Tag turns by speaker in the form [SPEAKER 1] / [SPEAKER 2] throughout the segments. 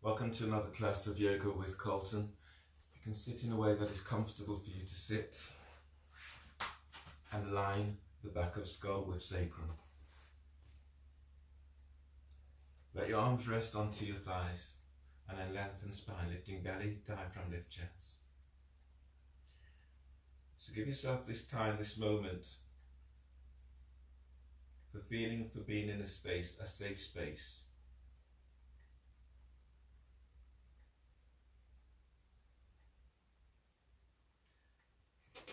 [SPEAKER 1] Welcome to another class of yoga with Carlton. You can sit in a way that is comfortable for you to sit and line the back of skull with sacrum. Let your arms rest onto your thighs and then lengthen spine, lifting belly, diaphragm, lift chest. So give yourself this time, this moment for being in a space, a safe space.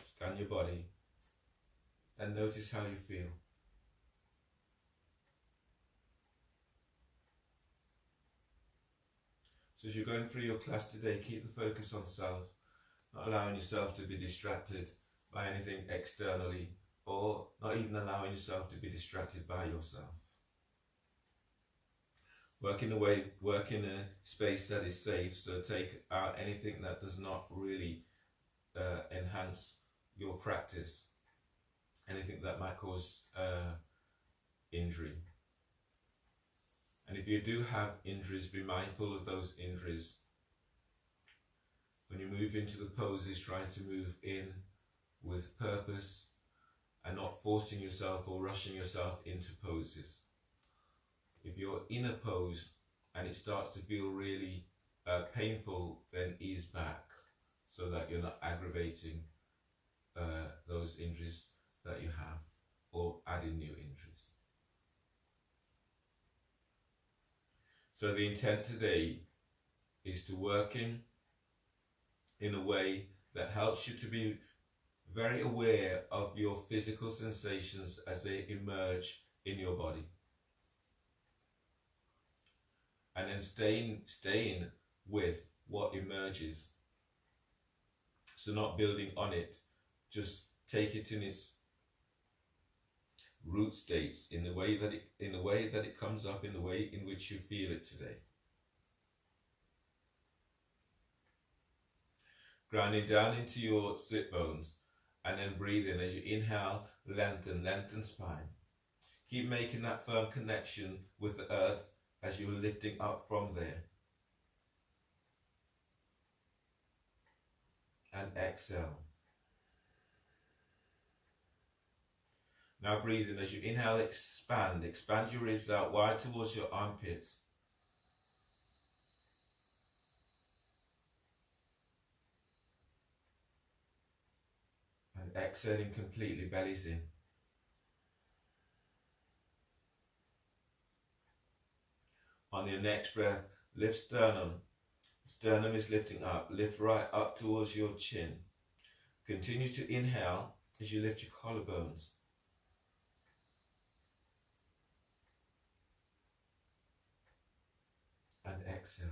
[SPEAKER 1] Scan your body and notice how you feel. So as you're going through your class today, keep the focus on self, not allowing yourself to be distracted by anything externally, or not even allowing yourself to be distracted by yourself. Work in a space that is safe, so take out anything that does not really enhance your practice, anything that might cause injury. And if you do have injuries, be mindful of those injuries. When you move into the poses, try to move in with purpose and not forcing yourself or rushing yourself into poses. If you're in a pose and it starts to feel really painful, then ease back so that you're not aggravating those injuries that you have or adding new injuries. So the intent today is to work in a way that helps you to be very aware of your physical sensations as they emerge in your body. And then staying with what emerges. So not building on it, just take it in its root states, in the way that it comes up, in the way in which you feel it today. Grounding down into your sit bones, and then breathe in. As you inhale, lengthen spine. Keep making that firm connection with the earth as you are lifting up from there. And exhale. Now breathe in. As you inhale, expand your ribs out wide towards your armpits. And exhaling completely, bellies in. On your next breath, lift sternum. Sternum is lifting up. Lift right up towards your chin. Continue to inhale as you lift your collarbones. And exhale.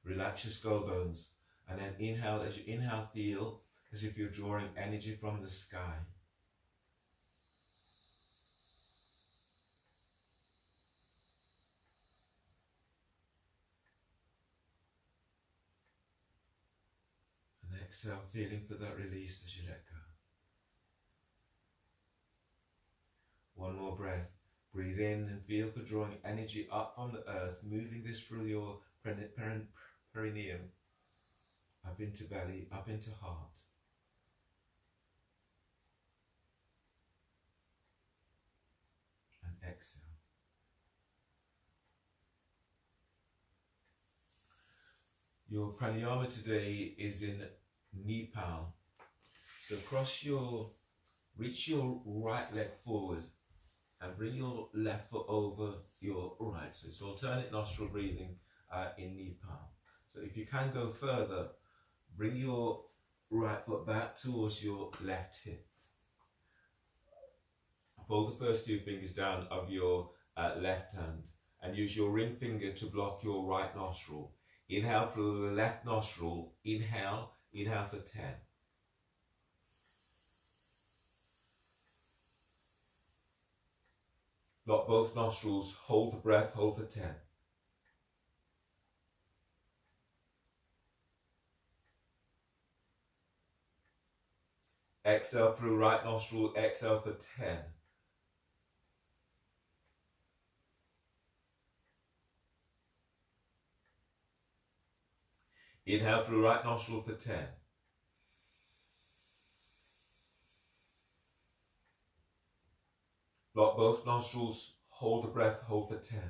[SPEAKER 1] Relax your skull bones. And then inhale. As you inhale, feel as if you're drawing energy from the sky. And exhale, feeling for that release as you let go. One more breath. Breathe in and feel for drawing energy up from the earth, moving this through your perineum, up into belly, up into heart. And exhale. Your pranayama today is in Nepal. So reach your right leg forward and bring your left foot over your right. So it's alternate nostril breathing in Nepal. So if you can go further, bring your right foot back towards your left hip. Fold the first two fingers down of your left hand and use your ring finger to block your right nostril. Inhale through the left nostril. Inhale for 10. Lock both nostrils, hold the breath, hold for 10. Exhale through right nostril, exhale for 10. Inhale through right nostril for 10. Block both nostrils, hold the breath, hold for 10.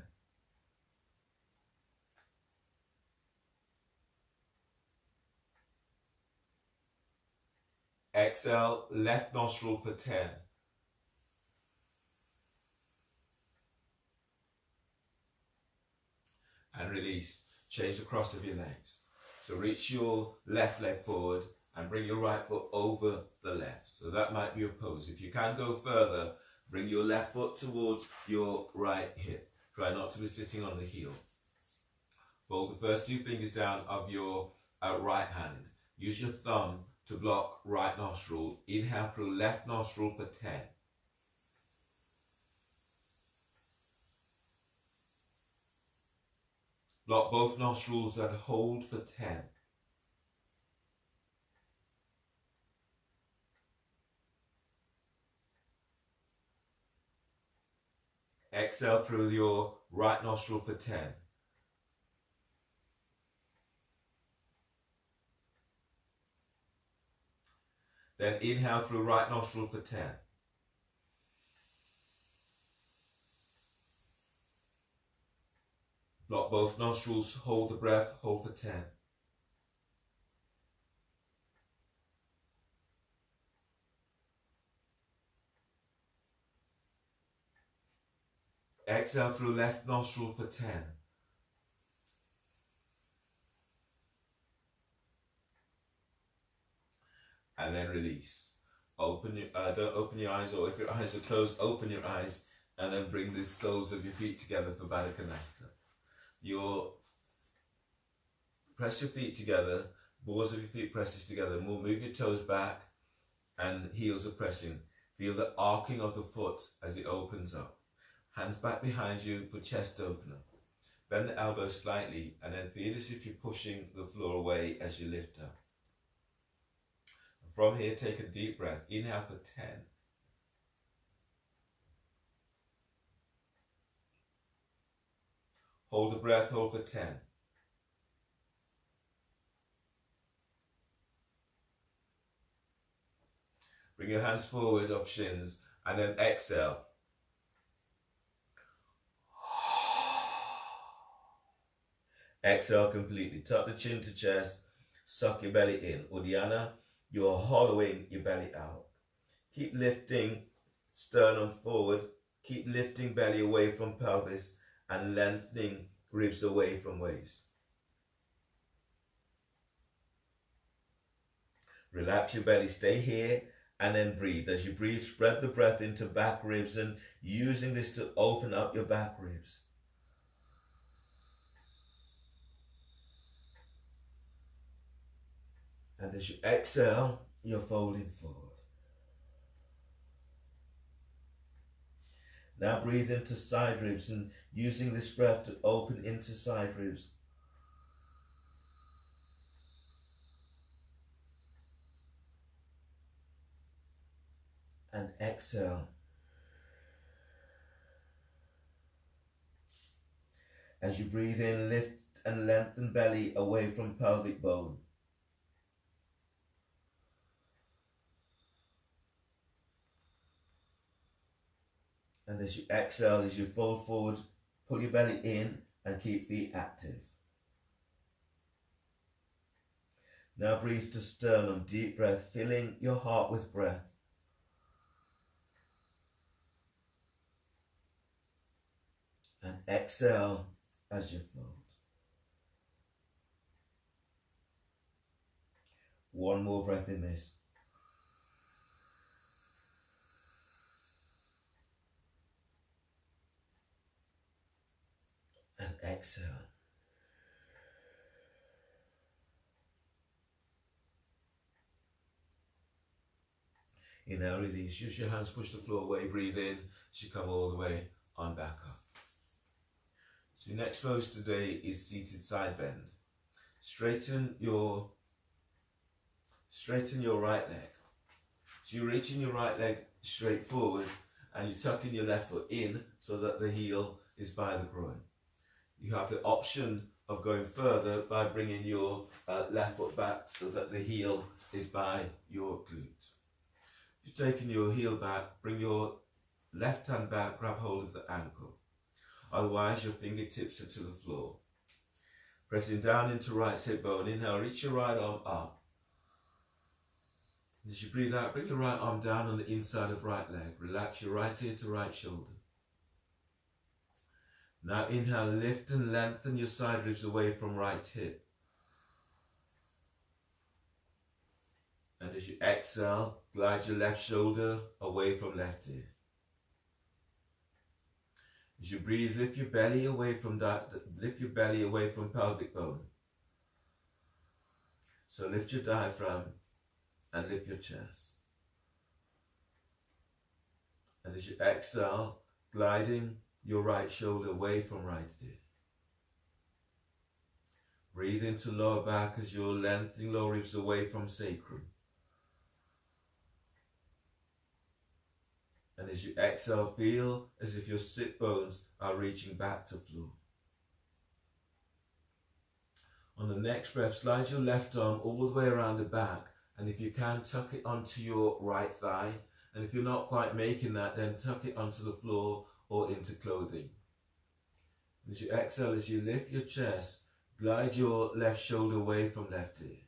[SPEAKER 1] Exhale, left nostril for 10. And release. Change the cross of your legs. So reach your left leg forward and bring your right foot over the left. So that might be your pose. If you can go further, bring your left foot towards your right hip. Try not to be sitting on the heel. Fold the first 2 fingers down of your right hand. Use your thumb to block right nostril. Inhale through left nostril for 10. Block both nostrils and hold for 10. Exhale through your right nostril for 10. Then inhale through right nostril for 10. Block both nostrils, hold the breath, hold for 10. Exhale through left nostril for 10. And then release. Don't open your eyes, or if your eyes are closed, open your eyes and then bring the soles of your feet together for Baddha Konasana. Press your feet together, balls of your feet presses together. Move your toes back and heels are pressing. Feel the arcing of the foot as it opens up. Hands back behind you for chest opener. Bend the elbows slightly and then feel as if you're pushing the floor away as you lift up. From here, take a deep breath. Inhale for 10. Hold the breath, hold for 10. Bring your hands forward off shins and then exhale. Exhale completely. Tuck the chin to chest. Suck your belly in. Uddiyana, you're hollowing your belly out. Keep lifting sternum forward. Keep lifting belly away from pelvis and lengthening ribs away from waist. Relax your belly. Stay here and then breathe. As you breathe, spread the breath into back ribs and using this to open up your back ribs. And as you exhale, you're folding forward. Now breathe into side ribs and using this breath to open into side ribs. And exhale. As you breathe in, lift and lengthen belly away from pelvic bone. And as you exhale, as you fold forward, pull your belly in and keep feet active. Now breathe to sternum, deep breath, filling your heart with breath. And exhale as you fold. One more breath in this. And exhale. Inhale, release. Use your hands, push the floor away, breathe in as you come all the way on back up. So your next pose today is seated side bend. Straighten your right leg. So you're reaching your right leg straight forward and you're tucking your left foot in so that the heel is by the groin. You have the option of going further by bringing your left foot back so that the heel is by your glute. If you're taking your heel back, bring your left hand back, grab hold of the ankle. Otherwise, your fingertips are to the floor. Pressing down into right hip bone. Inhale, reach your right arm up. As you breathe out, bring your right arm down on the inside of right leg. Relax your right ear to right shoulder. Now inhale, lift and lengthen your side ribs away from right hip. And as you exhale, glide your left shoulder away from left ear. As you breathe, lift your belly away from pelvic bone. So lift your diaphragm and lift your chest. And as you exhale, gliding your right shoulder away from right ear. Breathe into lower back as you're lengthening lower ribs away from sacrum. And as you exhale, feel as if your sit bones are reaching back to floor. On the next breath, slide your left arm all the way around the back, and if you can, tuck it onto your right thigh. And if you're not quite making that, then tuck it onto the floor or into clothing. As you exhale, as you lift your chest, glide your left shoulder away from left ear.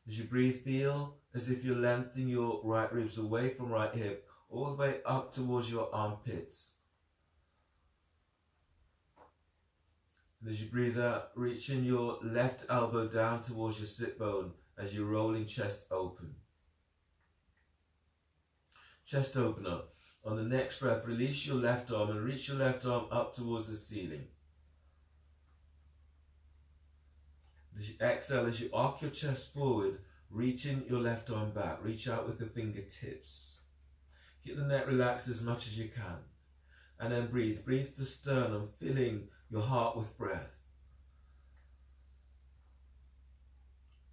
[SPEAKER 1] As you breathe, feel as if you're lengthening your right ribs away from right hip, all the way up towards your armpits. And as you breathe out, reaching your left elbow down towards your sit bone as you're rolling chest open. Chest open up. On the next breath, release your left arm and reach your left arm up towards the ceiling. As you exhale, as you arc your chest forward, reaching your left arm back. Reach out with the fingertips. Keep the neck relaxed as much as you can. And then breathe. Breathe to sternum, filling your heart with breath.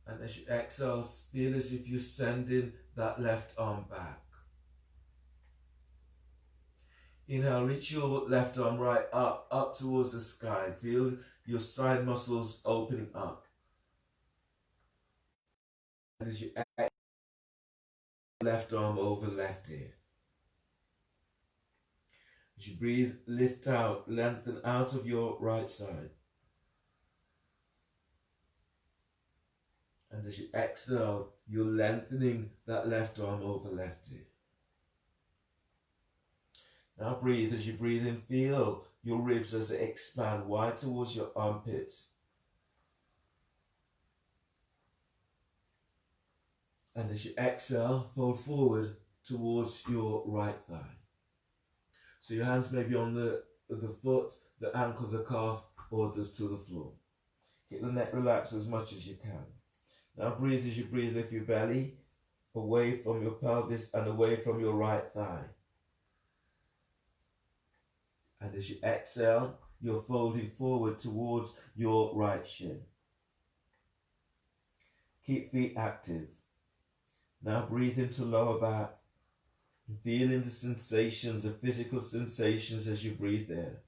[SPEAKER 1] And as you exhale, feel as if you're sending that left arm back. Inhale, reach your left arm right up towards the sky. Feel your side muscles opening up. And as you exhale, left arm over left ear. As you breathe, lift out, lengthen out of your right side. And as you exhale, you're lengthening that left arm over left ear. Now breathe. As you breathe in, feel your ribs as they expand wide towards your armpits. And as you exhale, fold forward towards your right thigh. So your hands may be on the foot, the ankle, the calf, or to the floor. Keep the neck relaxed as much as you can. Now breathe. As you breathe, lift your belly away from your pelvis and away from your right thigh. And as you exhale, you're folding forward towards your right shin. Keep feet active. Now breathe into lower back. Feeling the sensations, the physical sensations as you breathe there.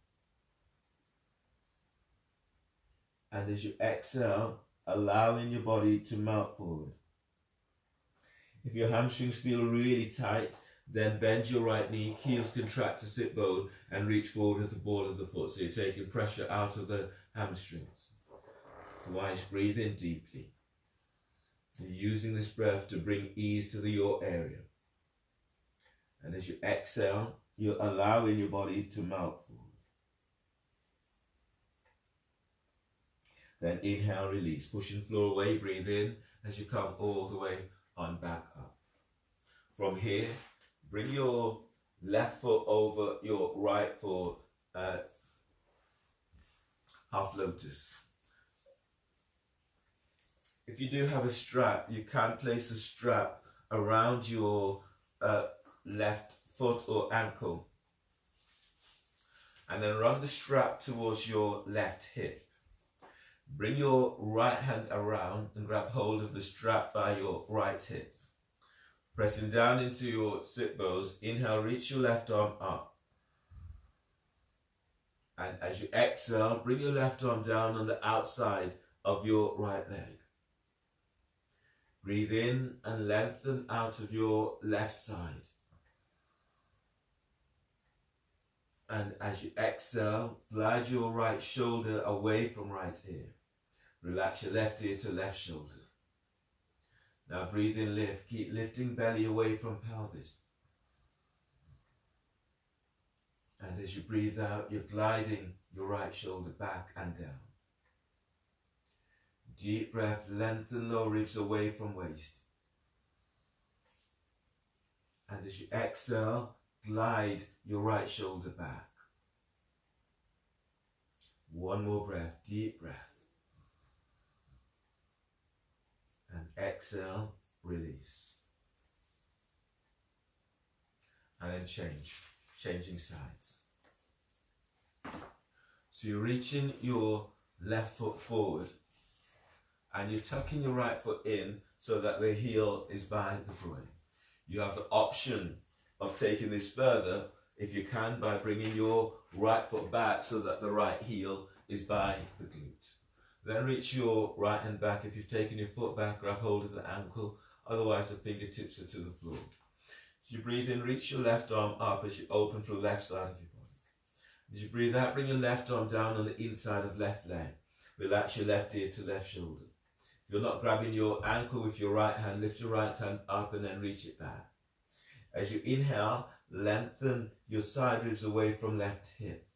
[SPEAKER 1] And as you exhale, allowing your body to melt forward. If your hamstrings feel really tight, then bend your right knee, heels contract to sit bone, and reach forward with the ball of the foot. So you're taking pressure out of the hamstrings. Otherwise, breathe in deeply. You're using this breath to bring ease to your area. And as you exhale, you're allowing your body to melt forward. Then inhale, release. Pushing floor away, breathe in as you come all the way on back up. From here, bring your left foot over your right for half lotus. If you do have a strap, you can place a strap around your left foot or ankle. And then run the strap towards your left hip. Bring your right hand around and grab hold of the strap by your right hip. Pressing down into your sit bones, inhale, reach your left arm up. And as you exhale, bring your left arm down on the outside of your right leg. Breathe in and lengthen out of your left side. And as you exhale, glide your right shoulder away from right ear. Relax your left ear to left shoulder. Now breathe in, lift. Keep lifting belly away from pelvis. And as you breathe out, you're gliding your right shoulder back and down. Deep breath, lengthen lower ribs away from waist. And as you exhale, glide your right shoulder back. One more breath, deep breath. And exhale, release. And then changing sides. So you're reaching your left foot forward and you're tucking your right foot in so that the heel is by the groin. You have the option of taking this further, if you can, by bringing your right foot back so that the right heel is by the glute. Then reach your right hand back. If you've taken your foot back, grab hold of the ankle, otherwise the fingertips are to the floor. As you breathe in, reach your left arm up as you open through the left side of your body. As you breathe out, bring your left arm down on the inside of left leg. Relax your left ear to left shoulder. If you're not grabbing your ankle with your right hand, lift your right hand up and then reach it back. As you inhale, lengthen your side ribs away from left hip.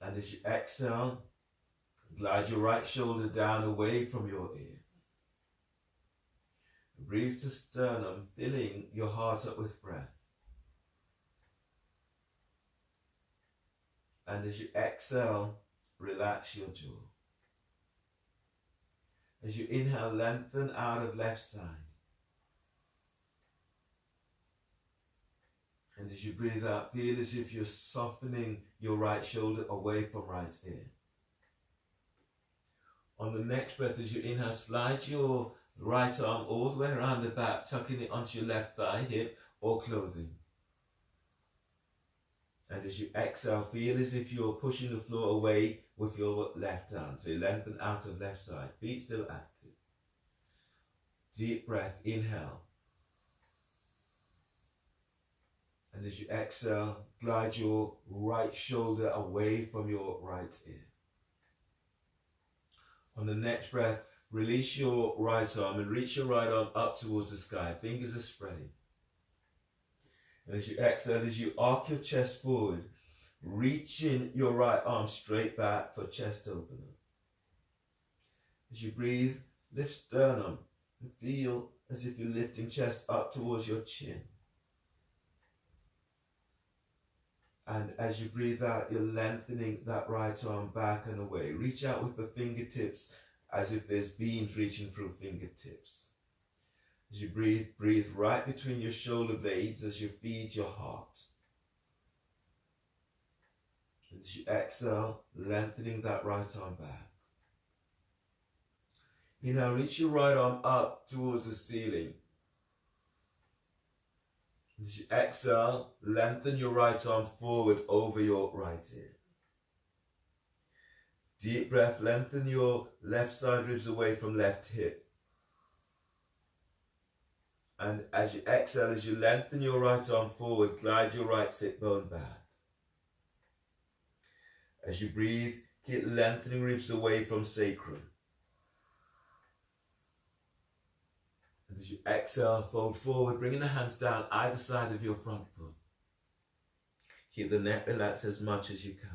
[SPEAKER 1] And as you exhale, glide your right shoulder down away from your ear. Breathe to sternum, filling your heart up with breath. And as you exhale, relax your jaw. As you inhale, lengthen out of left side. And as you breathe out, feel as if you're softening your right shoulder away from right ear. On the next breath, as you inhale, slide your right arm all the way around the back, tucking it onto your left thigh, hip, or clothing. And as you exhale, feel as if you're pushing the floor away with your left hand. So you lengthen out of left side, feet still active. Deep breath, inhale. And as you exhale, glide your right shoulder away from your right ear. On the next breath, release your right arm and reach your right arm up towards the sky. Fingers are spreading. And as you exhale, as you arc your chest forward, reaching your right arm straight back for chest opener. As you breathe, lift sternum and feel as if you're lifting chest up towards your chin. And as you breathe out, you're lengthening that right arm back and away. Reach out with the fingertips as if there's beams reaching through fingertips. As you breathe, breathe right between your shoulder blades as you feed your heart. And as you exhale, lengthening that right arm back. You now reach your right arm up towards the ceiling. As you exhale, lengthen your right arm forward over your right ear. Deep breath, lengthen your left side ribs away from left hip. And as you exhale, as you lengthen your right arm forward, glide your right sit bone back. As you breathe, keep lengthening ribs away from sacrum. And as you exhale, fold forward, bringing the hands down either side of your front foot. Keep the neck relaxed as much as you can.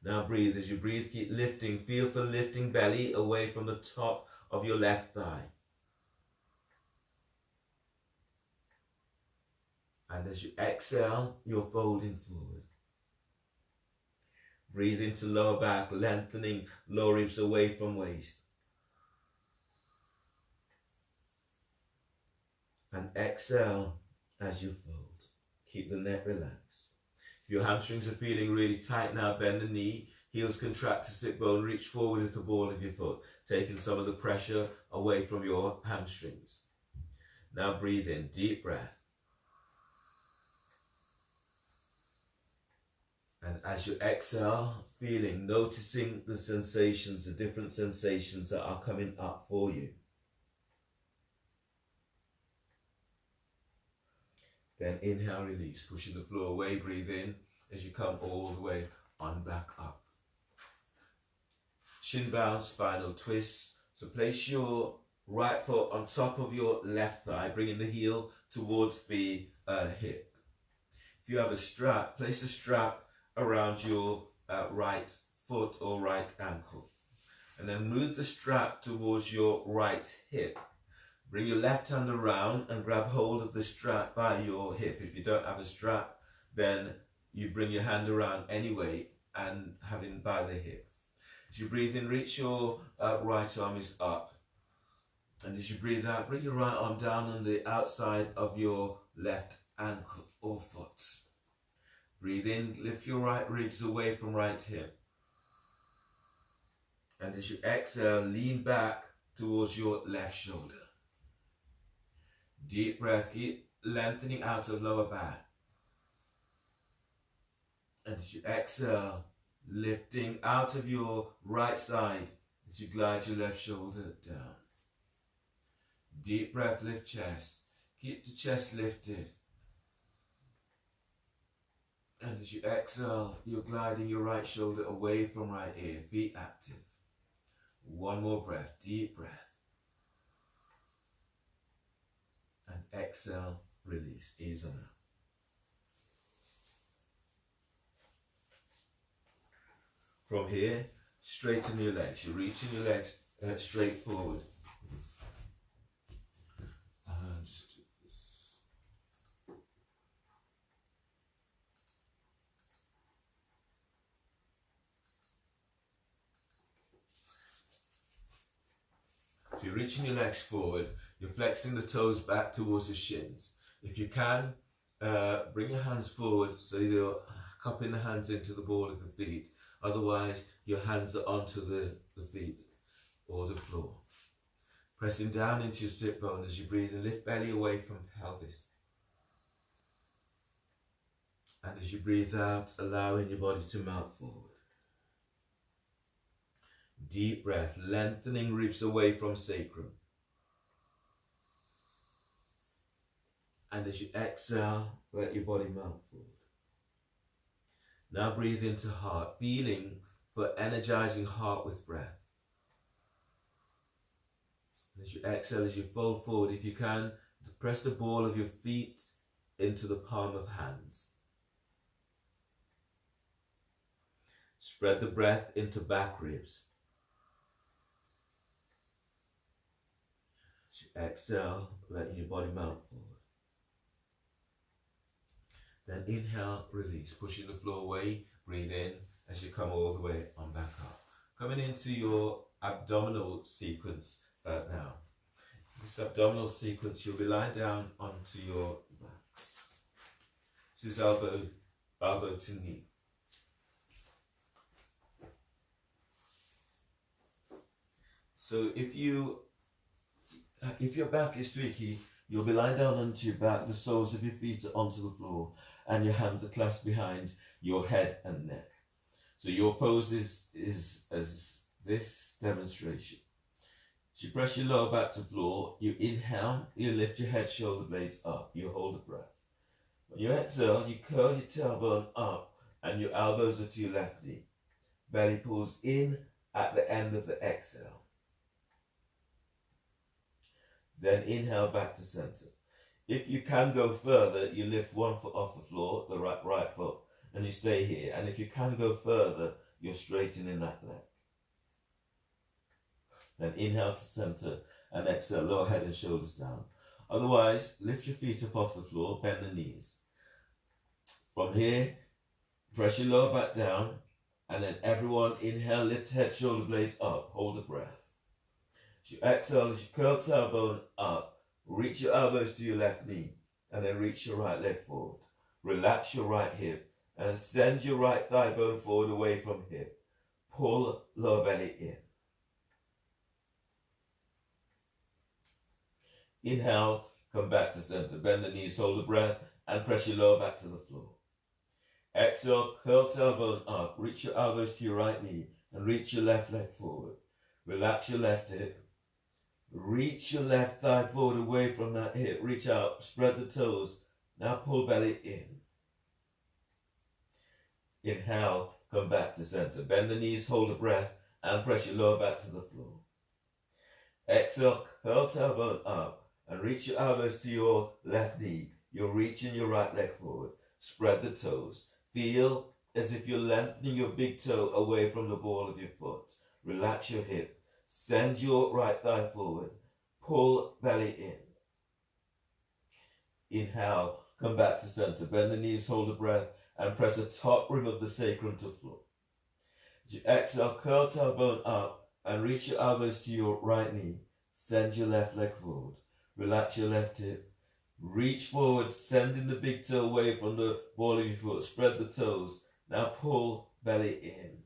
[SPEAKER 1] Now breathe. As you breathe, keep lifting. Feel for lifting belly away from the top of your left thigh. And as you exhale, you're folding forward. Breathe into lower back, lengthening lower ribs away from waist. And exhale as you fold. Keep the neck relaxed. If your hamstrings are feeling really tight now, bend the knee. Heels contract to sit bone. Reach forward with the ball of your foot, taking some of the pressure away from your hamstrings. Now breathe in, deep breath. And as you exhale, feeling, noticing the sensations, the different sensations that are coming up for you. Then inhale, release, pushing the floor away, breathe in as you come all the way on back up. Shin bound, spinal twists. So place your right foot on top of your left thigh, bringing the heel towards the hip. If you have a strap, place a strap around your right foot or right ankle. And then move the strap towards your right hip. Bring your left hand around and grab hold of the strap by your hip. If you don't have a strap, then you bring your hand around anyway and having by the hip. As you breathe in, reach your right arm is up. And as you breathe out, bring your right arm down on the outside of your left ankle or foot. Breathe in, lift your right ribs away from right hip. And as you exhale, lean back towards your left shoulder. Deep breath, keep lengthening out of lower back. And as you exhale, lifting out of your right side as you glide your left shoulder down. Deep breath, lift chest. Keep the chest lifted. And as you exhale, you're gliding your right shoulder away from right ear, feet active. One more breath, deep breath. And exhale, release, ease on out. From here, straighten your legs. You're reaching your legs straight forward. Just do this. So you're reaching your legs forward. You're flexing the toes back towards the shins. If you can, bring your hands forward so you're cupping the hands into the ball of the feet. Otherwise, your hands are onto the feet or the floor. Pressing down into your sit bone as you breathe and lift belly away from pelvis. And as you breathe out, allowing your body to melt forward. Deep breath, lengthening ribs away from sacrum. And as you exhale, let your body melt forward. Now breathe into heart, feeling for energizing heart with breath. And as you exhale, as you fold forward, if you can, press the ball of your feet into the palm of hands. Spread the breath into back ribs. As you exhale, letting your body melt forward. Then inhale, release, pushing the floor away, breathe in as you come all the way on back up. Coming into your abdominal sequence now. This abdominal sequence, you'll be lying down onto your backs. This is elbow to knee. So if your back is tricky, you'll be lying down onto your back, the soles of your feet are onto the floor, and your hands are clasped behind your head and neck. So your pose is as this demonstration. So you press your lower back to floor, you inhale, you lift your head, shoulder blades up, you hold the breath. When you exhale, you curl your tailbone up and your elbows are to your left knee. Belly pulls in at the end of the exhale. Then inhale back to center. If you can go further, you lift one foot off the floor, the right foot, and you stay here. And if you can go further, you're straightening that leg. Then inhale to center and exhale, lower head and shoulders down. Otherwise, lift your feet up off the floor, bend the knees. From here, press your lower back down, and then everyone inhale, lift head, shoulder blades up, hold the breath. As you exhale, as you curl tailbone up, reach your elbows to your left knee, and then reach your right leg forward. Relax your right hip, and send your right thigh bone forward away from hip. Pull lower belly in. Inhale, come back to center, bend the knees, hold the breath, and press your lower back to the floor.
[SPEAKER 2] Exhale, curl tailbone up. Reach your elbows to your right knee and reach your left leg forward. Relax your left hip. Reach your left thigh forward away from that hip. Reach out, spread the toes. Now pull belly in. Inhale, come back to center. Bend the knees, hold a breath, and press your lower back to the floor. Exhale, curl tailbone up and reach your elbows to your left knee. You're reaching your right leg forward. Spread the toes. Feel as if you're lengthening your big toe away from the ball of your foot. Relax your hip. Send your right thigh forward. Pull belly in. Inhale, come back to center. Bend the knees, hold a breath, and press the top rim of the sacrum to floor. As you exhale, curl tailbone up and reach your elbows to your right knee. Send your left leg forward. Relax your left hip. Reach forward, sending the big toe away from the ball of your foot. Spread the toes. Now pull belly in.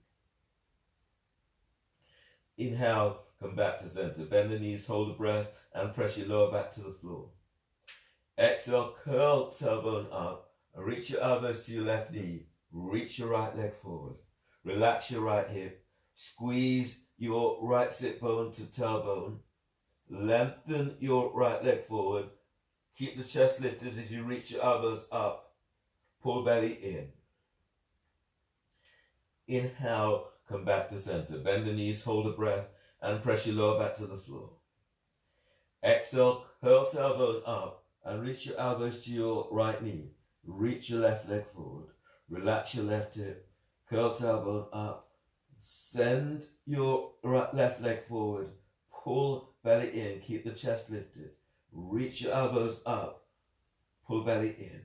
[SPEAKER 2] Inhale, come back to center. Bend the knees, hold the breath, and press your lower back to the floor. Exhale, curl tailbone up and reach your elbows to your left knee. Reach your right leg forward. Relax your right hip. Squeeze your right sit bone to tailbone. Lengthen your right leg forward. Keep the chest lifted as you reach your elbows up. Pull belly in. Inhale, come back to center. Bend the knees, hold a breath, and press your lower back to the floor. Exhale, curl tailbone up and reach your elbows to your right knee. Reach your left leg forward. Relax your left hip. Curl tailbone up. Send your left leg forward. Pull belly in. Keep the chest lifted. Reach your elbows up. Pull belly in.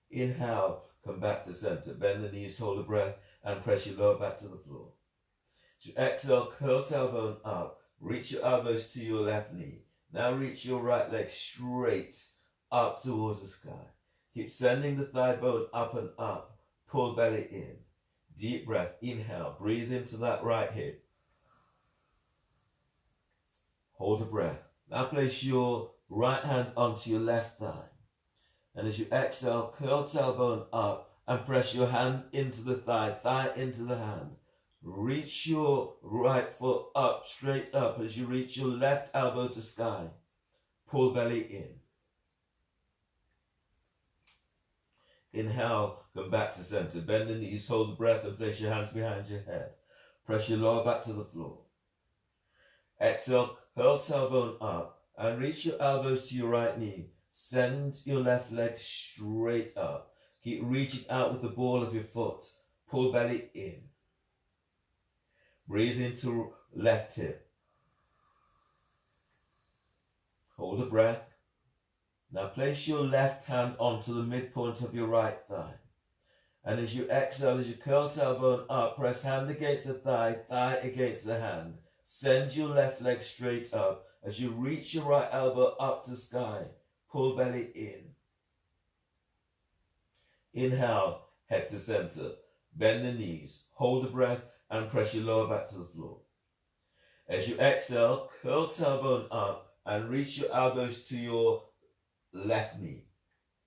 [SPEAKER 2] Inhale, come back to center. Bend the knees, hold a breath, and press your lower back to the floor. So exhale, curl tailbone up. Reach your elbows to your left knee. Now reach your right leg straight up towards the sky. Keep sending the thigh bone up and up. Pull belly in. Deep breath. Inhale. Breathe into that right hip. Hold a breath. Now place your right hand onto your left thigh. And as you exhale, curl tailbone up and press your hand into the thigh into the hand. Reach your right foot up, straight up as you reach your left elbow to sky. Pull belly in. Inhale, come back to center. Bend the knees, hold the breath, and place your hands behind your head. Press your lower back to the floor. Exhale, curl tailbone up and reach your elbows to your right knee. Send your left leg straight up. Keep reaching out with the ball of your foot. Pull belly in. Breathe into left hip. Hold a breath. Now place your left hand onto the midpoint of your right thigh. And as you exhale, as you curl tailbone up, press hand against the thigh, thigh against the hand. Send your left leg straight up. As you reach your right elbow up to sky, pull belly in. Inhale, head to center. Bend the knees, hold the breath, and press your lower back to the floor. As you exhale, curl tailbone up and reach your elbows to your left knee.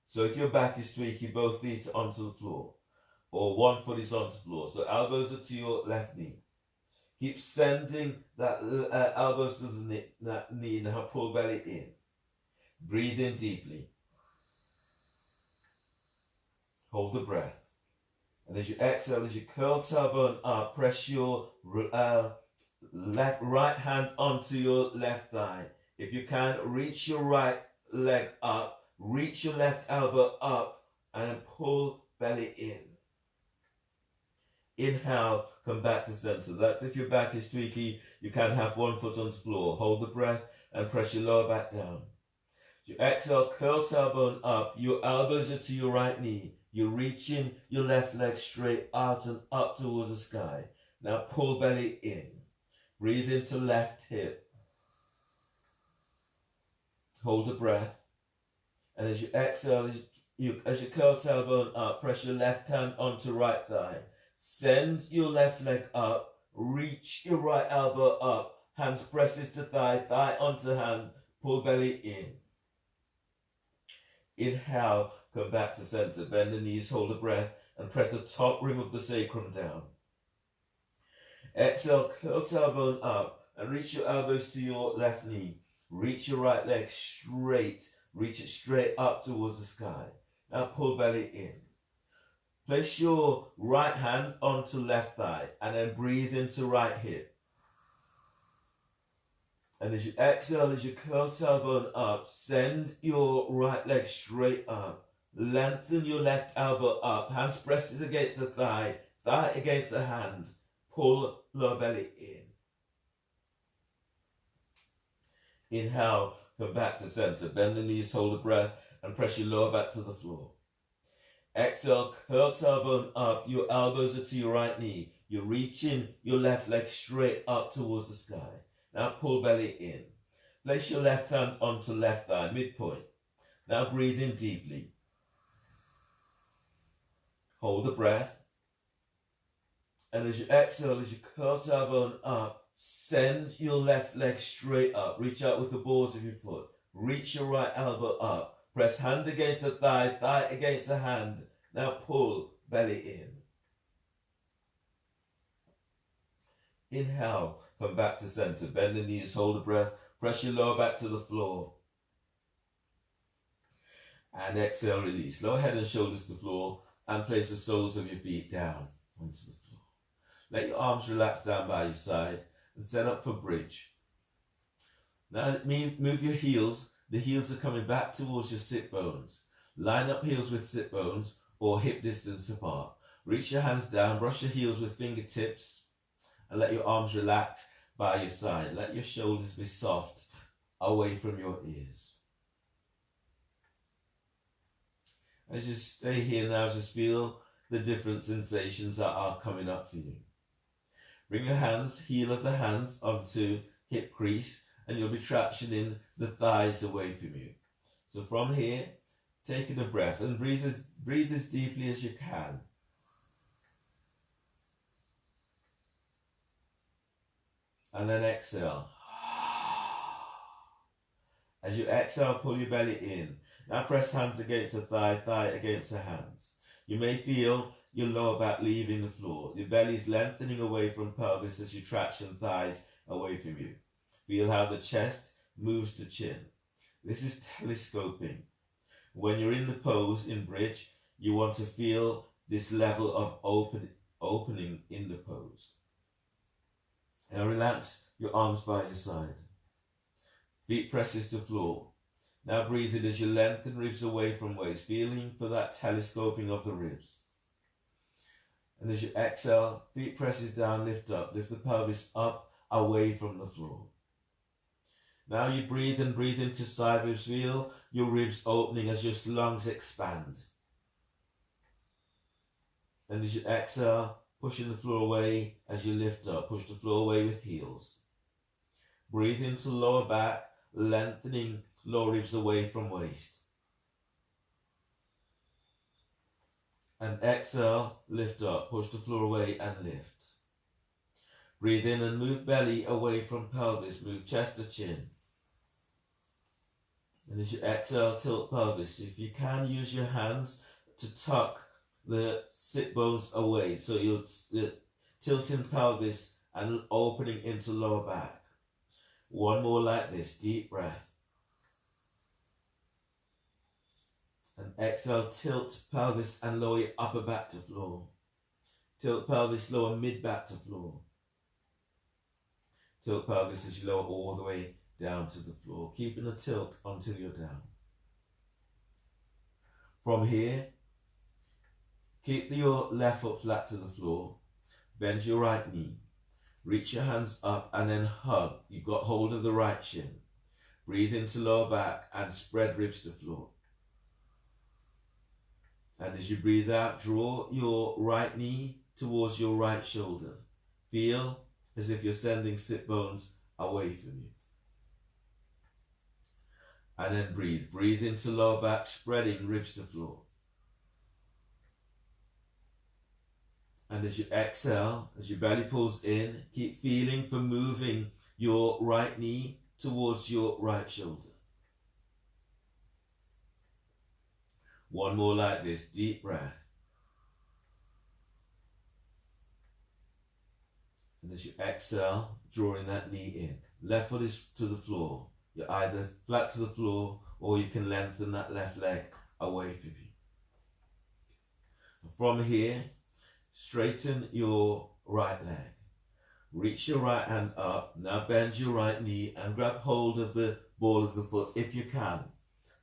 [SPEAKER 2] So if your back is tweaky, both feet are onto the floor, or one foot is onto the floor. So elbows are to your left knee. Keep sending that elbows to the knee. Now pull belly in. Breathe in deeply. Hold the breath. And as you exhale, as you curl tailbone up, press your right hand onto your left thigh. If you can, reach your right leg up, reach your left elbow up, and pull belly in. Inhale, come back to center. That's if your back is tweaky, you can have one foot on the floor. Hold the breath and press your lower back down. As you exhale, curl tailbone up. Your elbows are to your right knee. You're reaching your left leg straight out and up towards the sky. Now pull belly in. Breathe into left hip. Hold the breath. And as you exhale, as you curl tailbone up, press your left hand onto right thigh. Send your left leg up. Reach your right elbow up. Hands presses to thigh, thigh onto hand. Pull belly in. Inhale, come back to center. Bend the knees, hold the breath, and press the top rim of the sacrum down. Exhale, curl tailbone up and reach your elbows to your left knee. Reach your right leg straight. Reach it straight up towards the sky. Now pull belly in. Place your right hand onto left thigh and then breathe into right hip. And as you exhale, as you curl tailbone up, send your right leg straight up. Lengthen your left elbow up. Hands presses against the thigh, thigh against the hand. Pull lower belly in. Inhale, come back to center. Bend the knees, hold the breath, and press your lower back to the floor. Exhale, curl tailbone up. Your elbows are to your right knee. You're reaching your left leg straight up towards the sky. Now pull belly in. Place your left hand onto left thigh, midpoint. Now breathe in deeply. Hold the breath. And as you exhale, as you curl tailbone up, send your left leg straight up. Reach out with the balls of your foot. Reach your right elbow up. Press hand against the thigh, thigh against the hand. Now pull belly in. Inhale, come back to center. Bend the knees, hold the breath. Press your lower back to the floor. And exhale, release. Lower head and shoulders to the floor and place the soles of your feet down onto the floor. Let your arms relax down by your side and set up for bridge. Now move your heels. The heels are coming back towards your sit bones. Line up heels with sit bones or hip distance apart. Reach your hands down, brush your heels with fingertips, and let your arms relax by your side. Let your shoulders be soft away from your ears. As you stay here now, just feel the different sensations that are coming up for you. Bring your hands, heel of the hands onto hip crease, and you'll be tractioning the thighs away from you. So from here, taking a breath and breathe as deeply as you can. And then exhale. As you exhale, pull your belly in. Now press hands against the thigh, thigh against the hands. You may feel your lower back leaving the floor. Your belly is lengthening away from pelvis as you traction thighs away from you. Feel how the chest moves to chin. This is telescoping. When you're in the pose in bridge, you want to feel this level of opening in the pose. Now relax your arms by your side. Feet presses to floor. Now breathe in as you lengthen ribs away from waist, feeling for that telescoping of the ribs. And as you exhale, feet presses down, lift up. Lift the pelvis up, away from the floor. Now you breathe and breathe into side ribs. Feel your ribs opening as your lungs expand. And as you exhale, pushing the floor away as you lift up. Push the floor away with heels. Breathe into lower back, lengthening lower ribs away from waist. And exhale, lift up. Push the floor away and lift. Breathe in and move belly away from pelvis. Move chest to chin. And as you exhale, tilt pelvis. If you can, use your hands to tuck the sit bones away. So you're tilting pelvis and opening into lower back. One more like this. Deep breath. And exhale, tilt pelvis and lower your upper back to floor. Tilt pelvis, lower mid back to floor. Tilt pelvis as you lower all the way down to the floor, keeping the tilt until you're down. From here, keep your left foot flat to the floor. Bend your right knee. Reach your hands up and then hug. You've got hold of the right shin. Breathe into lower back and spread ribs to floor. And as you breathe out, draw your right knee towards your right shoulder. Feel as if you're sending sit bones away from you. And then breathe. Breathe into lower back, spreading ribs to floor. And as you exhale, as your belly pulls in, keep feeling for moving your right knee towards your right shoulder. One more like this, deep breath. And as you exhale, drawing that knee in. Left foot is to the floor. You're either flat to the floor or you can lengthen that left leg away from you. From here, straighten your right leg. Reach your right hand up. Now bend your right knee and grab hold of the ball of the foot if you can.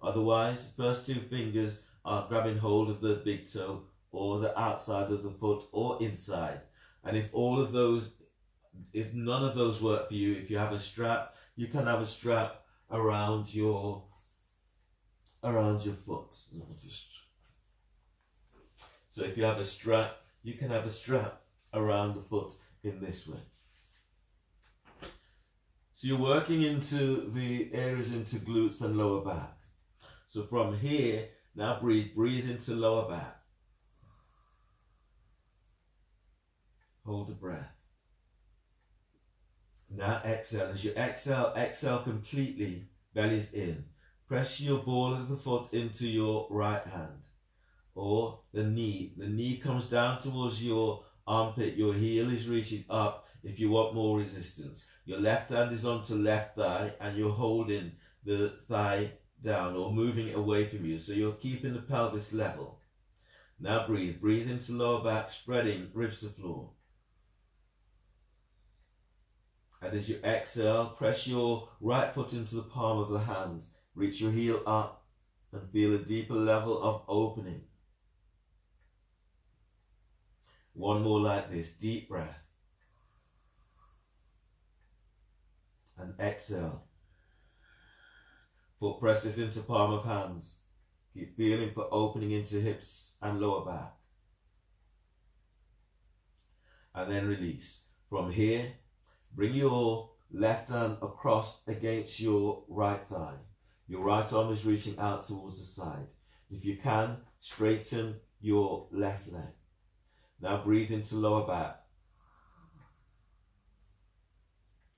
[SPEAKER 2] Otherwise, first two fingers are grabbing hold of the big toe or the outside of the foot or inside. And if none of those work for you, if you have a strap, you can have a strap around your foot. So if you have a strap, you can have a strap around the foot in this way. So you're working into the areas into glutes and lower back. So from here, now breathe into lower back. Hold the breath. Now exhale. As you exhale completely, belly's in. Press your ball of the foot into your right hand or the knee. The knee comes down towards your armpit. Your heel is reaching up if you want more resistance. Your left hand is onto left thigh and you're holding the thigh down or moving it away from you. So you're keeping the pelvis level. Now breathe. Breathe into lower back, spreading ribs to floor. And as you exhale, press your right foot into the palm of the hand. Reach your heel up and feel a deeper level of opening. One more like this. Deep breath. And exhale. Foot presses into palm of hands. Keep feeling for opening into hips and lower back. And then release. From here, bring your left hand across against your right thigh. Your right arm is reaching out towards the side. If you can, straighten your left leg. Now breathe into lower back.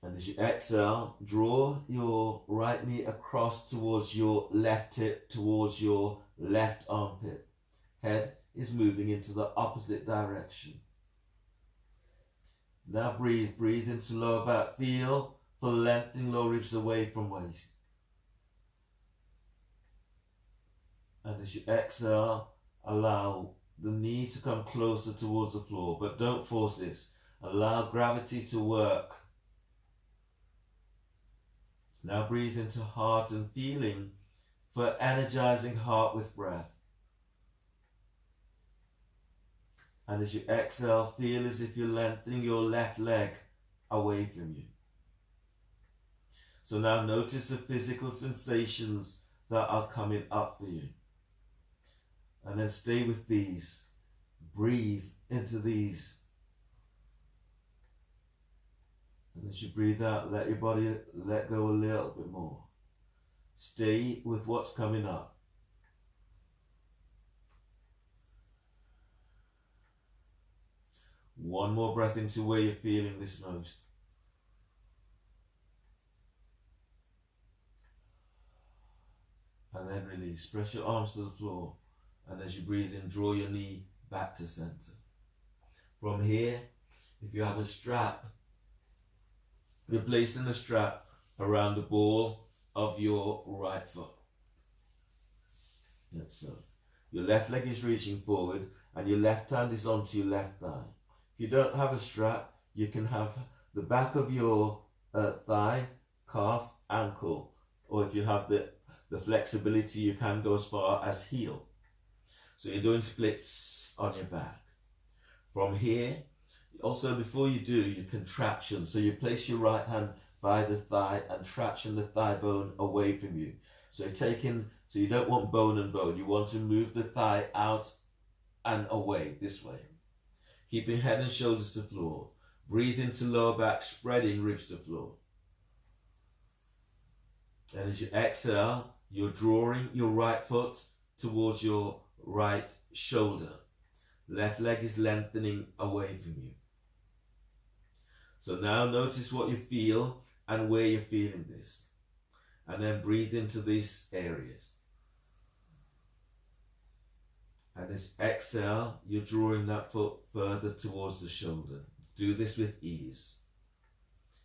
[SPEAKER 2] And as you exhale, draw your right knee across towards your left hip, towards your left armpit. Head is moving into the opposite direction. Now breathe into lower back. Feel for lengthening lower ribs away from waist. And as you exhale, allow the knee to come closer towards the floor, but don't force this. Allow gravity to work. Now breathe into heart and feeling for energizing heart with breath. And as you exhale, feel as if you're lengthening your left leg away from you. So now notice the physical sensations that are coming up for you. And then stay with these. Breathe into these. And as you breathe out, let your body let go a little bit more. Stay with what's coming up. One more breath into where you're feeling this most. And then release. Press your arms to the floor. And as you breathe in, draw your knee back to center. From here, if you have a strap, you're placing the strap around the ball of your right foot. That's so. Your left leg is reaching forward and your left hand is onto your left thigh. If you don't have a strap, you can have the back of your thigh, calf, ankle, or if you have the flexibility, you can go as far as heel. So you're doing splits on your back. From here, also before you do your contraction, so you place your right hand by the thigh and traction the thigh bone away from you. So you don't want bone and bone, you want to move the thigh out and away this way. Keeping head and shoulders to floor. Breathe into lower back, spreading ribs to floor. And as you exhale, you're drawing your right foot towards your right shoulder. Left leg is lengthening away from you. So now notice what you feel and where you're feeling this. And then breathe into these areas. And as exhale, you're drawing that foot further towards the shoulder. Do this with ease.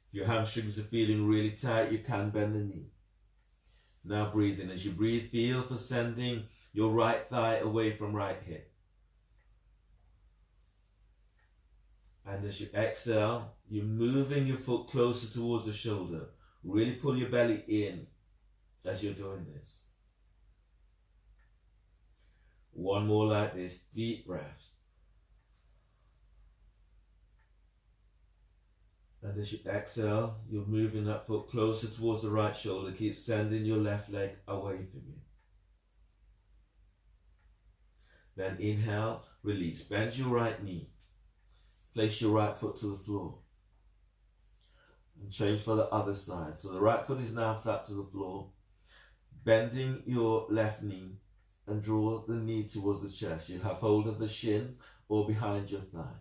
[SPEAKER 2] If your hamstrings are feeling really tight, you can bend the knee. Now breathe in. As you breathe, feel for sending your right thigh away from right hip. And as you exhale, you're moving your foot closer towards the shoulder. Really pull your belly in as you're doing this. One more like this. Deep breaths. And as you exhale, you're moving that foot closer towards the right shoulder. Keep sending your left leg away from you. Then inhale, release. Bend your right knee. Place your right foot to the floor. And change for the other side. So the right foot is now flat to the floor. Bending your left knee and draw the knee towards the chest. You have hold of the shin or behind your thigh.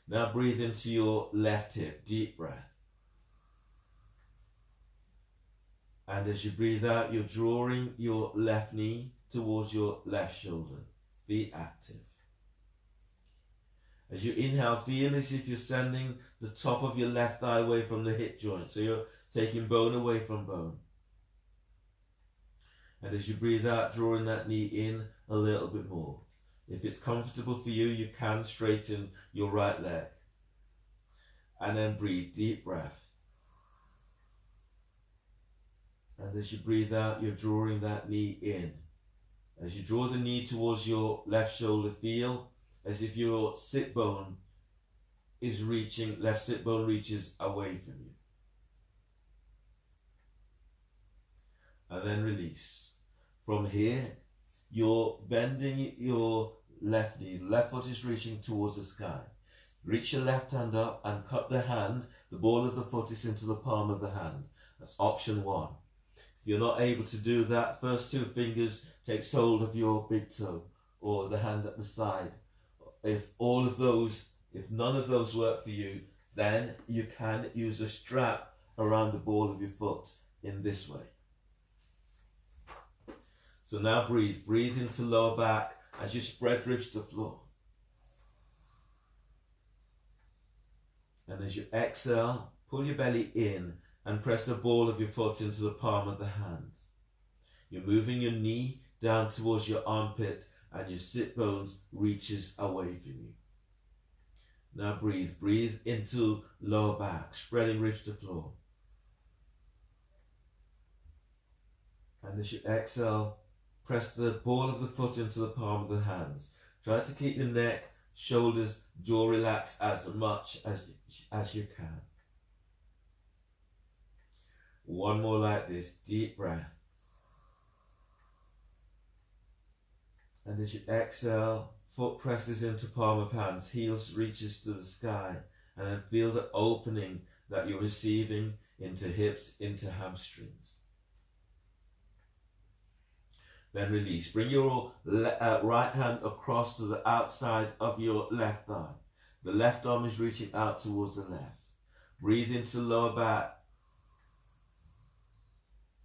[SPEAKER 2] Now breathe into your left hip. Deep breath. And as you breathe out, you're drawing your left knee towards your left shoulder. Be active. As you inhale, feel as if you're sending the top of your left thigh away from the hip joint. So you're taking bone away from bone. And as you breathe out, drawing that knee in a little bit more. If it's comfortable for you, you can straighten your right leg. And then breathe, deep breath. And as you breathe out, you're drawing that knee in. As you draw the knee towards your left shoulder, feel as if your sit bone is reaching, left sit bone reaches away from you. And then release. From here, you're bending your left knee. Left foot is reaching towards the sky. Reach your left hand up and cup the hand. The ball of the foot is into the palm of the hand. That's option one. If you're not able to do that, first two fingers takes hold of your big toe or the hand at the side. If none of those work for you, then you can use a strap around the ball of your foot in this way. So now breathe. Breathe into lower back as you spread ribs to the floor. And as you exhale, pull your belly in and press the ball of your foot into the palm of the hand. You're moving your knee down towards your armpit and your sit bones reaches away from you. Now breathe. Breathe into lower back, spreading ribs to the floor. And as you exhale, press the ball of the foot into the palm of the hands. Try to keep your neck, shoulders, jaw relaxed as much as you can. One more like this. Deep breath. And as you exhale, foot presses into palm of hands, heels reaches to the sky, and then feel the opening that you're receiving into hips, into hamstrings. Then release. Bring your right hand across to the outside of your left thigh. The left arm is reaching out towards the left. Breathe into lower back.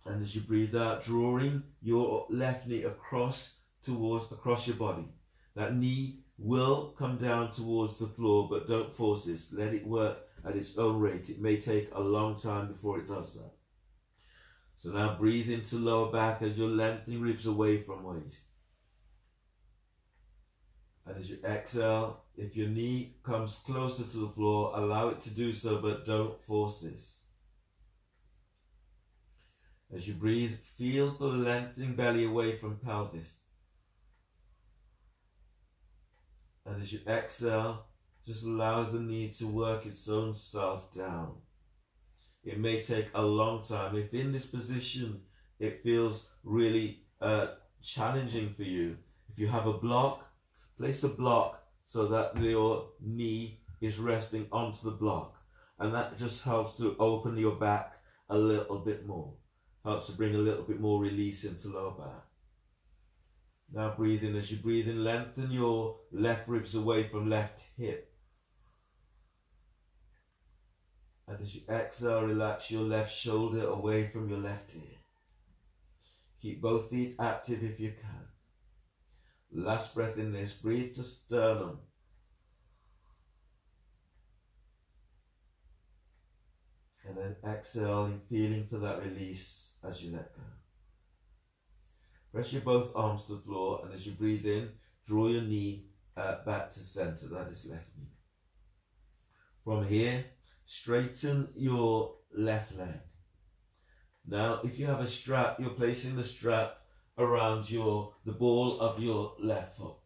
[SPEAKER 2] And as you breathe out, drawing your left knee across your body. That knee will come down towards the floor, but don't force this. Let it work at its own rate. It may take a long time before it does that. So now breathe into lower back as you're lengthening ribs away from waist. And as you exhale, if your knee comes closer to the floor, allow it to do so, but don't force this. As you breathe, feel the lengthening belly away from pelvis. And as you exhale, just allow the knee to work its own self down. It may take a long time. If in this position it feels really challenging for you, if you have a block, place a block so that your knee is resting onto the block. And that just helps to open your back a little bit more. Helps to bring a little bit more release into lower back. Now breathe in. As you breathe in, lengthen your left ribs away from left hip. And as you exhale, relax your left shoulder away from your left ear. Keep both feet active if you can. Last breath in this. Breathe to sternum. And then exhaling, feeling for that release as you let go. Press your both arms to the floor, and as you breathe in, draw your knee back to center. That is left knee. From here, straighten your left leg. Now, if you have a strap, you're placing the strap around the ball of your left foot.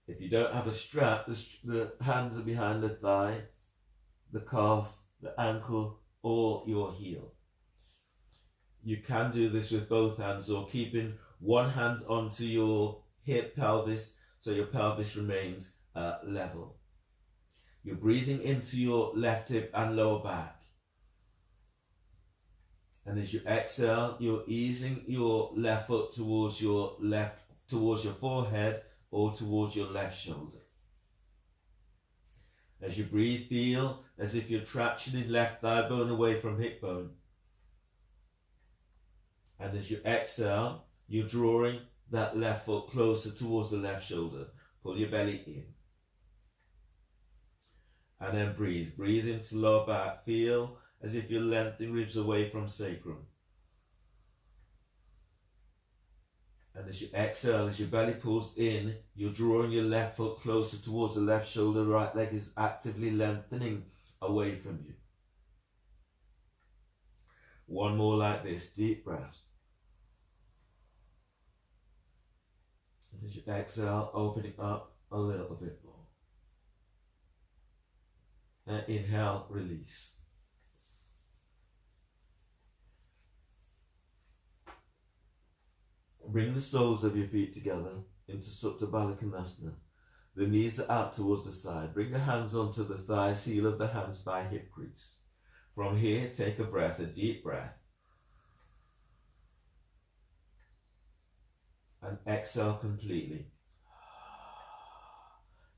[SPEAKER 2] If you don't have a strap, the hands are behind the thigh, the calf, the ankle, or your heel. You can do this with both hands, or keeping one hand onto your hip pelvis so your pelvis remains level. You're breathing into your left hip and lower back. And as you exhale, you're easing your left foot towards your forehead or towards your left shoulder. As you breathe, feel as if you're tractioning left thigh bone away from hip bone. And as you exhale, you're drawing that left foot closer towards the left shoulder. Pull your belly in. And then breathe. Breathe into lower back. Feel as if you're lengthening ribs away from sacrum. And as you exhale, as your belly pulls in, you're drawing your left foot closer towards the left shoulder. Right leg is actively lengthening away from you. One more like this. Deep breath. And as you exhale, opening up a little bit more. And inhale, release. Bring the soles of your feet together into Supta Baddha Konasana. The knees are out towards the side. Bring the hands onto the thighs, heel of the hands by hip crease. From here, take a breath, a deep breath. And exhale completely.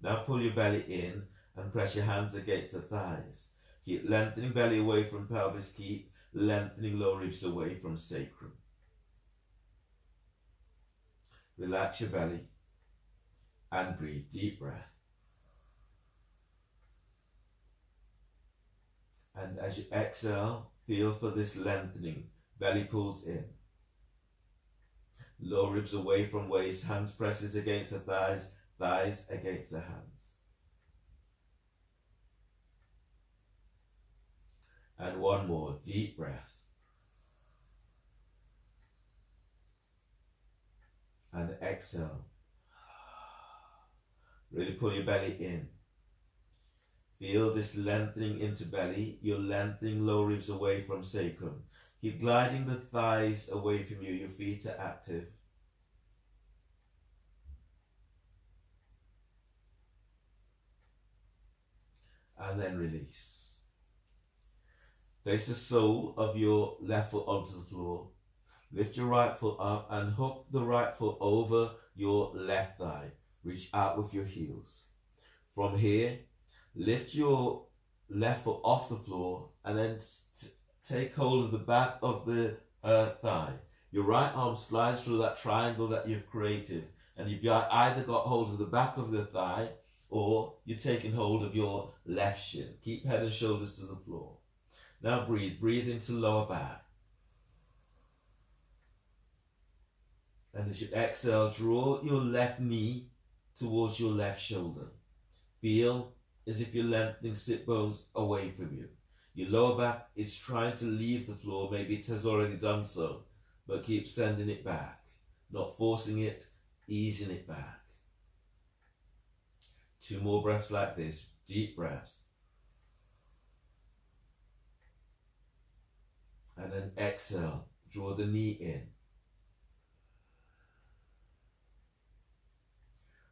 [SPEAKER 2] Now pull your belly in and press your hands against the thighs. Keep lengthening belly away from pelvis. Keep lengthening lower ribs away from sacrum. Relax your belly and breathe. Deep breath. And as you exhale, feel for this lengthening. Belly pulls in. Lower ribs away from waist. Hands presses against the thighs. Thighs against the hands. And one more. Deep breath. And exhale. Really pull your belly in. Feel this lengthening into belly. You're lengthening lower ribs away from sacrum. Keep gliding the thighs away from you. Your feet are active. And then release. Place the sole of your left foot onto the floor. Lift your right foot up and hook the right foot over your left thigh. Reach out with your heels. From here, lift your left foot off the floor and then take hold of the back of the thigh. Your right arm slides through that triangle that you've created, and you've either got hold of the back of the thigh or you're taking hold of your left shin. Keep head and shoulders to the floor. Now breathe. Breathe into lower back. And as you exhale, draw your left knee towards your left shoulder. Feel as if you're lengthening sit bones away from you. Your lower back is trying to leave the floor. Maybe it has already done so, but keep sending it back. Not forcing it, easing it back. 2 more breaths like this. Deep breaths. And then exhale. Draw the knee in.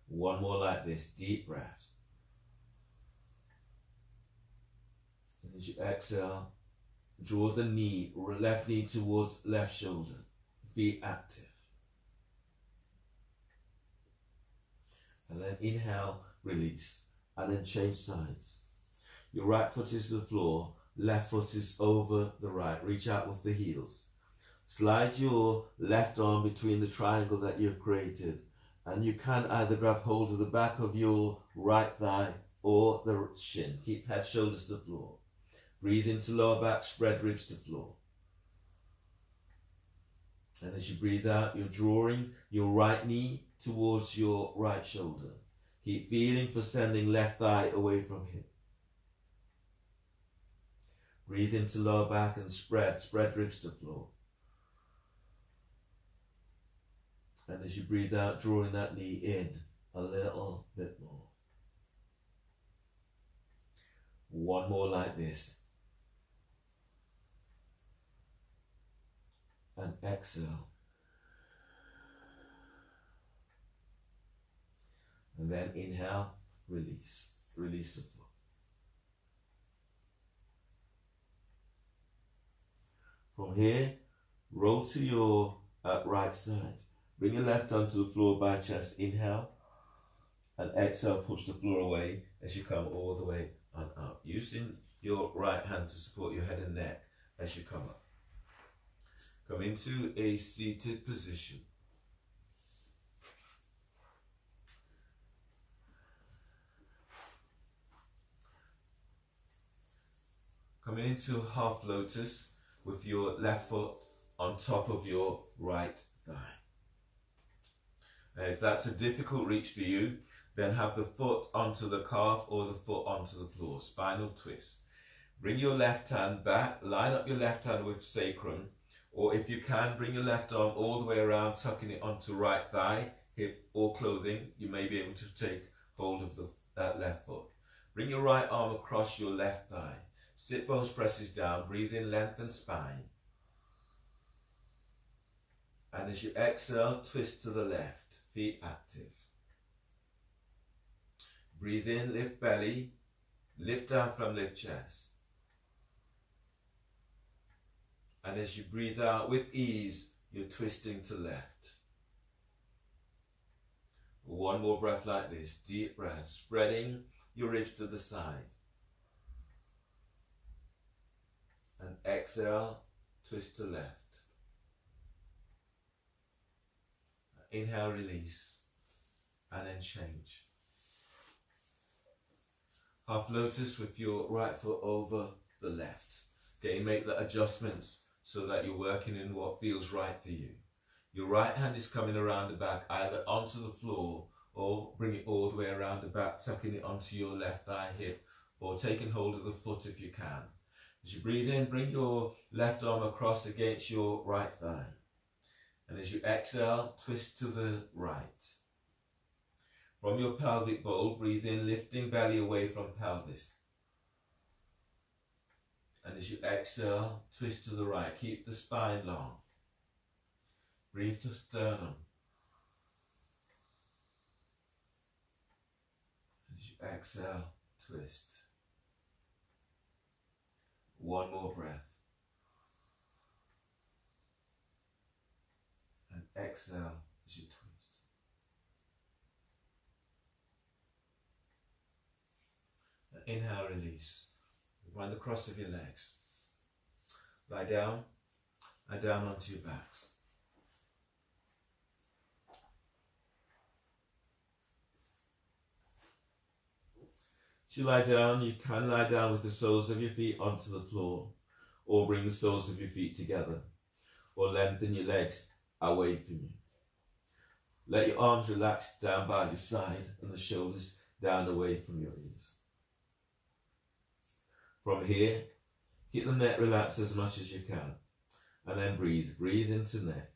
[SPEAKER 2] One more like this. Deep breaths. And as you exhale, draw the knee, left knee towards left shoulder. Be active. And then inhale, release. And then change sides. Your right foot is to the floor. Left foot is over the right. Reach out with the heels. Slide your left arm between the triangle that you've created, and you can either grab hold of the back of your right thigh or the shin. Keep head, shoulders to floor. Breathe into lower back, spread ribs to floor. And as you breathe out, you're drawing your right knee towards your right shoulder. Keep feeling for sending left thigh away from hip. Breathe into lower back and spread ribs to floor. And as you breathe out, drawing that knee in a little bit more. One more like this. And exhale. And then inhale, release. Release the foot. From here, roll to your right side. Bring your left arm to the floor by chest. Inhale. And exhale, push the floor away as you come all the way on up. Using your right hand to support your head and neck as you come up. Come into a seated position. Coming into half lotus with your left foot on top of your right thigh. Now, if that's a difficult reach for you, then have the foot onto the calf or the foot onto the floor. Spinal twist. Bring your left hand back. Line up your left hand with sacrum. Or if you can, bring your left arm all the way around, tucking it onto right thigh, hip or clothing. You may be able to take hold of the left foot. Bring your right arm across your left thigh. Sit bones presses down. Breathe in, lengthen spine. And as you exhale, twist to the left. Feet active. Breathe in, lift belly. Lift down from lift chest. And as you breathe out with ease, you're twisting to left. One more breath like this. Deep breath. Spreading your ribs to the side. And exhale, twist to left. Inhale, release. And then change. Half lotus with your right foot over the left. Okay, make the adjustments so that you're working in what feels right for you. Your right hand is coming around the back, either onto the floor or bring it all the way around the back, tucking it onto your left thigh hip or taking hold of the foot if you can. As you breathe in, bring your left arm across against your right thigh. And as you exhale, twist to the right. From your pelvic bowl, breathe in, lifting belly away from pelvis. And as you exhale, twist to the right. Keep the spine long. Breathe to sternum. As you exhale, twist. One more breath. And exhale as you twist. And inhale, release. Wind the cross of your legs. Lie down and down onto your backs. As you lie down, you can lie down with the soles of your feet onto the floor, or bring the soles of your feet together, or lengthen your legs away from you. Let your arms relax down by your side and the shoulders down away from your ears. From here, keep the neck relaxed as much as you can, and then breathe. Breathe into neck.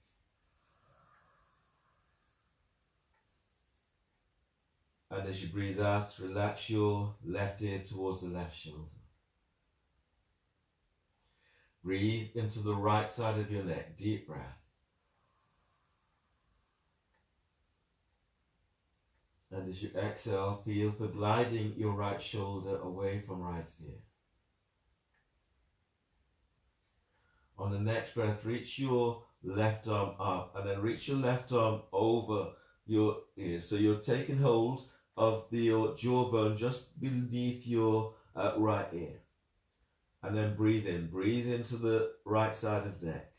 [SPEAKER 2] And as you breathe out, relax your left ear towards the left shoulder. Breathe into the right side of your neck. Deep breath. And as you exhale, feel for gliding your right shoulder away from right ear. On the next breath, reach your left arm up and then reach your left arm over your ear. So you're taking hold of your jawbone just beneath your right ear. And then breathe in. Breathe into the right side of neck.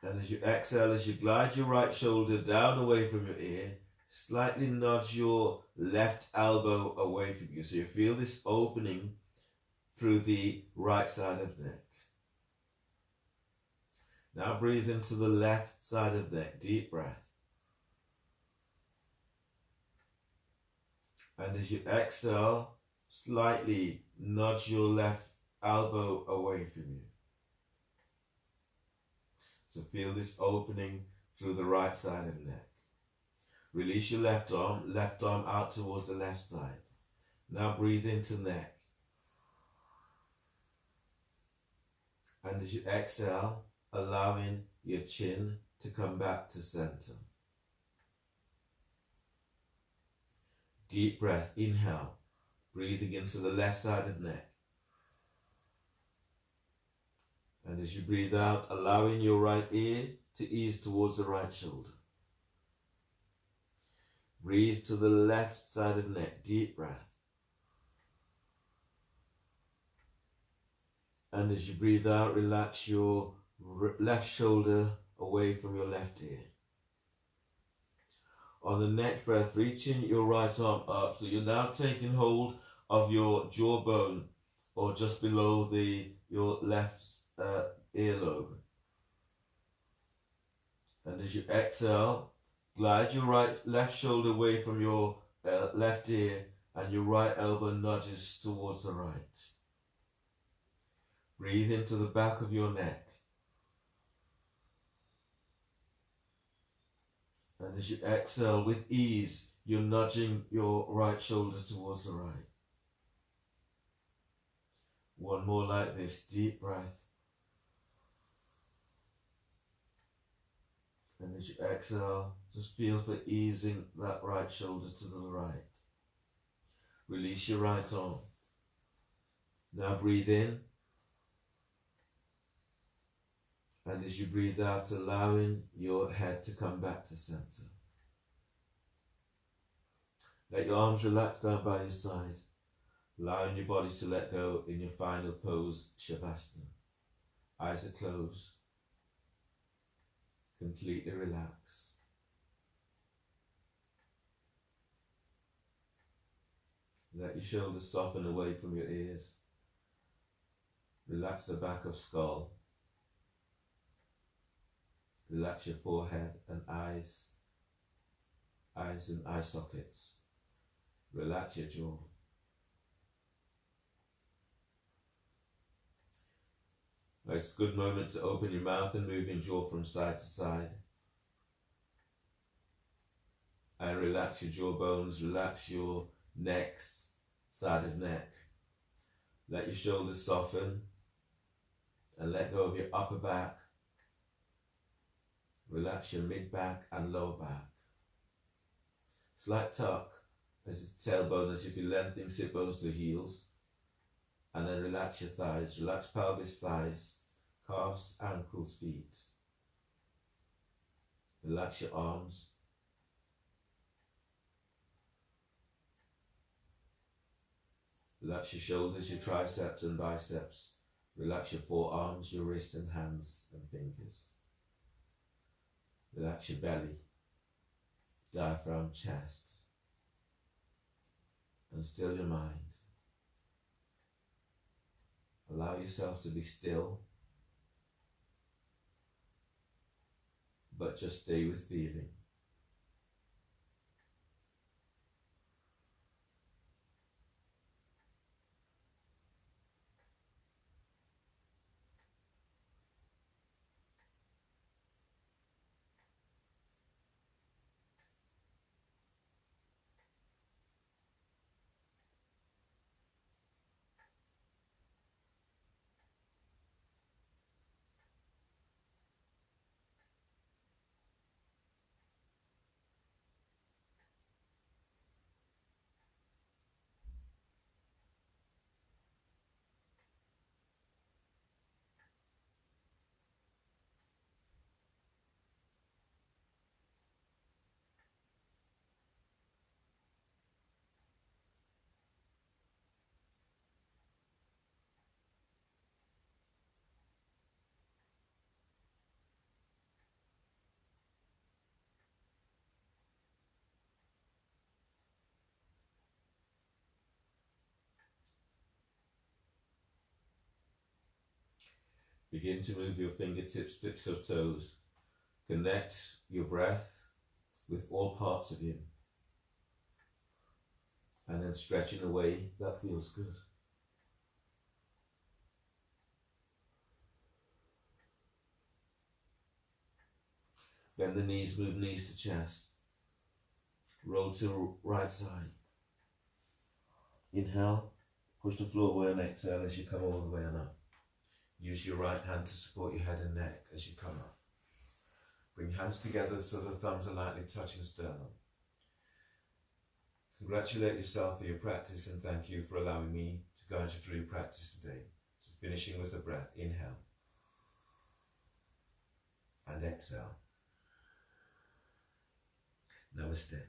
[SPEAKER 2] And as you exhale, as you glide your right shoulder down away from your ear, slightly nudge your left elbow away from you. So you feel this opening through the right side of neck. Now breathe into the left side of neck. Deep breath. And as you exhale, slightly nudge your left elbow away from you. So feel this opening through the right side of neck. Release your left arm out towards the left side. Now breathe into neck. And as you exhale, allowing your chin to come back to center. Deep breath, inhale, breathing into the left side of neck. And as you breathe out, allowing your right ear to ease towards the right shoulder. Breathe to the left side of neck, deep breath. And as you breathe out, relax your left shoulder away from your left ear. On the next breath, reaching your right arm up. So you're now taking hold of your jawbone or just below your left earlobe. And as you exhale, glide your left shoulder away from your left ear and your right elbow nudges towards the right. Breathe into the back of your neck. And as you exhale with ease, you're nudging your right shoulder towards the right. One more like this, deep breath. And as you exhale, just feel for easing that right shoulder to the right. Release your right arm. Now breathe in. And as you breathe out, allowing your head to come back to center. Let your arms relax down by your side, allowing your body to let go in your final pose, Shavasana. Eyes are closed. Completely relaxed. Let your shoulders soften away from your ears. Relax the back of skull. Relax your forehead and eyes and eye sockets. Relax your jaw. It's a good moment to open your mouth and move your jaw from side to side. And relax your jaw bones, relax your next side of neck. Let your shoulders soften and let go of your upper back. Relax your mid-back and lower back. Slight tuck as your tailbone as if you lengthen sit bones to heels. And then relax your thighs. Relax pelvis, thighs, calves, ankles, feet. Relax your arms. Relax your shoulders, your triceps and biceps. Relax your forearms, your wrists and hands and fingers. Relax your belly, diaphragm, chest, and still your mind. Allow yourself to be still, but just stay with feeling. Begin to move your fingertips, tips of toes. Connect your breath with all parts of you. And then stretch in a way that feels good. Bend the knees, move knees to chest. Roll to right side. Inhale, push the floor away and exhale as you come all the way on up. Use your right hand to support your head and neck as you come up. Bring hands together so the thumbs are lightly touching sternum. Congratulate yourself for your practice and thank you for allowing me to guide you through your practice today. So finishing with a breath, inhale and exhale. Namaste.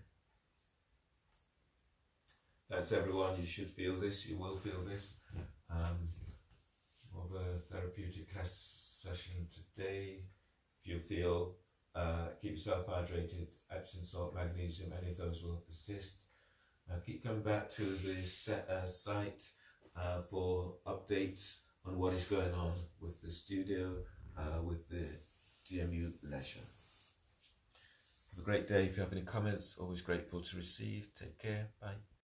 [SPEAKER 2] Thanks everyone, you should feel this, you will feel this. More of a therapeutic session today. If you feel, keep yourself hydrated, Epsom salt, magnesium, any of those will assist. Keep coming back to the site for updates on what is going on with the studio, with the DMU Leisure. Have a great day. If you have any comments, always grateful to receive. Take care. Bye.